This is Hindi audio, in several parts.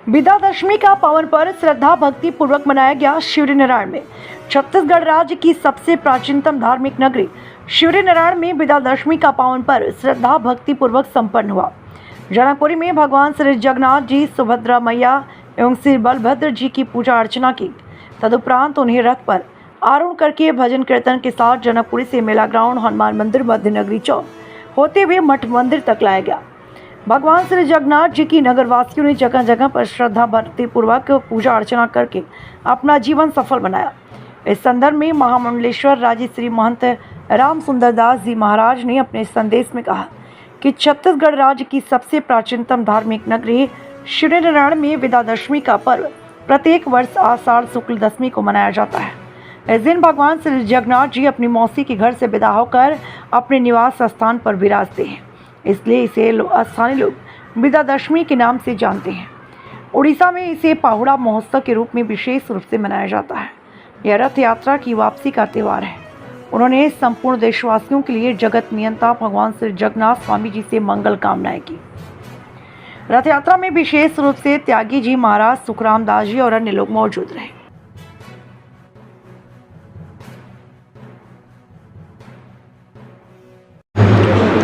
विजयादशमी का पावन पर्व श्रद्धा भक्ति पूर्वक मनाया गया शिवरी नारायण में। छत्तीसगढ़ राज्य की सबसे प्राचीनतम धार्मिक नगरी शिवरी नारायण में विजयादशमी का पावन पर्व श्रद्धा भक्ति पूर्वक संपन्न हुआ। जनकपुरी में भगवान श्री जगन्नाथ जी, सुभद्रा मैया एवं श्री बलभद्र जी की पूजा अर्चना की। तदुपरांत उन्हें रथ पर आरूढ़ करके भजन कीर्तन के साथ जनकपुरी से मेला ग्राउंड, हनुमान मंदिर, मध्य नगरी चौक होते हुए मठ मंदिर तक लाया गया। भगवान श्री जगन्नाथ जी की नगरवासियों ने जगह जगह पर श्रद्धा भक्ति पूर्वक पूजा अर्चना करके अपना जीवन सफल बनाया। इस संदर्भ में महामंडलेश्वर राजी श्री महंत राम सुंदर दास जी महाराज ने अपने संदेश में कहा कि छत्तीसगढ़ राज्य की सबसे प्राचीनतम धार्मिक नगरी शिवरी नारायण में विजयादशमी का पर्व प्रत्येक वर्ष आषाढ़ शुक्ल दशमी को मनाया जाता है। इस दिन भगवान श्री जगन्नाथ जी अपनी मौसी के घर से विदा होकर अपने निवास स्थान पर विराजते हैं, इसलिए इसे स्थानीय लोग विजयादशमी के नाम से जानते हैं। उड़ीसा में इसे पाहुड़ा महोत्सव के रूप में विशेष रूप से मनाया जाता है। यह रथ यात्रा की वापसी का त्यौहार है। उन्होंने संपूर्ण देशवासियों के लिए जगत नियंता भगवान श्री जगन्नाथ स्वामी जी से मंगल कामनाएं की। रथ यात्रा में विशेष रूप से त्यागी जी महाराज, सुखराम दास जी और अन्य लोग मौजूद रहे।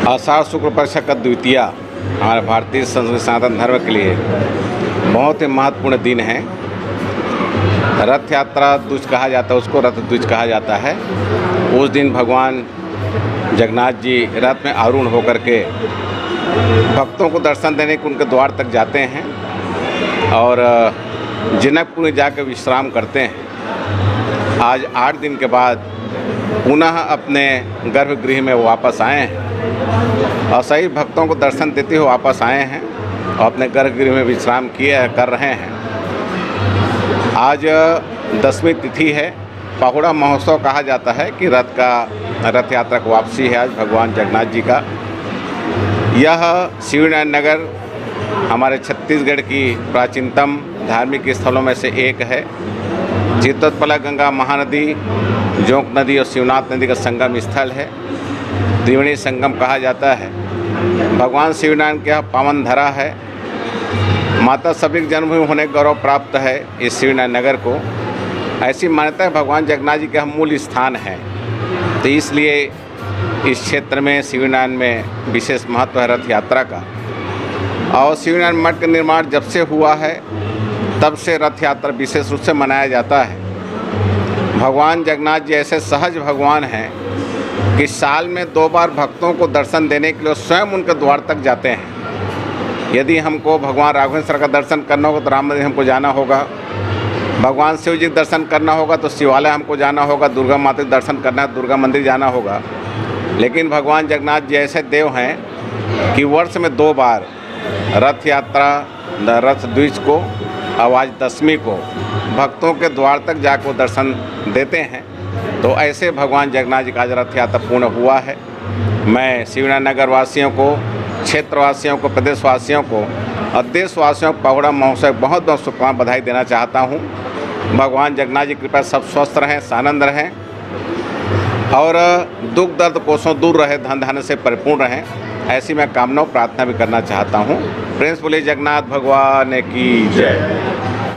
आषाढ़ शुक्ल पक्ष का द्वितीया हमारे भारतीय संस्कृति सनातन धर्म के लिए बहुत ही महत्वपूर्ण दिन है। रथ यात्रा द्विज कहा जाता है, उसको रथ द्विज कहा जाता है। उस दिन भगवान जगन्नाथ जी रथ में आरूढ़ होकर के भक्तों को दर्शन देने के उनके द्वार तक जाते हैं और जनकपुर में जाकर विश्राम करते हैं। आज 8 दिन के बाद पुनः अपने गर्भगृह में वापस आए हैं और सही भक्तों को दर्शन देते हुए वापस आए हैं और अपने गर्भगृह में विश्राम कर रहे हैं। आज 10वीं तिथि है। पाहुड़ा महोत्सव कहा जाता है कि रथ यात्रा की वापसी है आज भगवान जगन्नाथ जी का। यह शिवरी नारायण नगर हमारे छत्तीसगढ़ की प्राचीनतम धार्मिक स्थलों में से एक है। चित्तोत्पला गंगा महानदी, जोंक नदी और शिवनाथ नदी का संगम स्थल है। त्रिवेणी संगम कहा जाता है। भगवान शिवरी नारायण के यहाँ पावन धरा है। माता सभी जन्मभूमि होने गौरव प्राप्त है इस शिवरी नारायण नगर को। ऐसी मान्यता है भगवान जगन्नाथ जी का मूल स्थान है, तो इसलिए इस क्षेत्र में शिवरी नारायण में विशेष महत्व है रथ यात्रा का। और शिवरी नारायण मठ का निर्माण जब से हुआ है तब से रथ यात्रा विशेष रूप से मनाया जाता है। भगवान जगन्नाथ जी ऐसे सहज भगवान हैं कि साल में 2 बार भक्तों को दर्शन देने के लिए स्वयं उनके द्वार तक जाते हैं। यदि हमको भगवान राघवेंद्र का दर्शन करना होगा तो राम मंदिर हमको जाना होगा। भगवान शिव जी दर्शन करना होगा तो शिवालय हमको जाना होगा। दुर्गा माता के दर्शन करना है दुर्गा मंदिर जाना होगा। लेकिन भगवान जगन्नाथ जी ऐसे देव हैं कि वर्ष में 2 बार रथ यात्रा, रथ द्विज को और आज दशमी को भक्तों के द्वार तक जाकर दर्शन देते हैं। तो ऐसे भगवान जगन्नाथ जी का आज रथ यात्रा पूर्ण हुआ है। मैं शिवरी नारायण नगर वासियों को, क्षेत्रवासियों को, प्रदेशवासियों को और देशवासियों को पाहुड़ा महोत्सव बहुत बहुत शुभकामनाएं बधाई देना चाहता हूँ। भगवान जगन्नाथ जी कृपा सब स्वस्थ रहें, सानंद रहें और दुख दर्द कोसों दूर रहे, धन धान्य से परिपूर्ण रहें, ऐसी मैं कामना प्रार्थना भी करना चाहता हूँ। प्रिंस बोले जगन्नाथ भगवान की जय।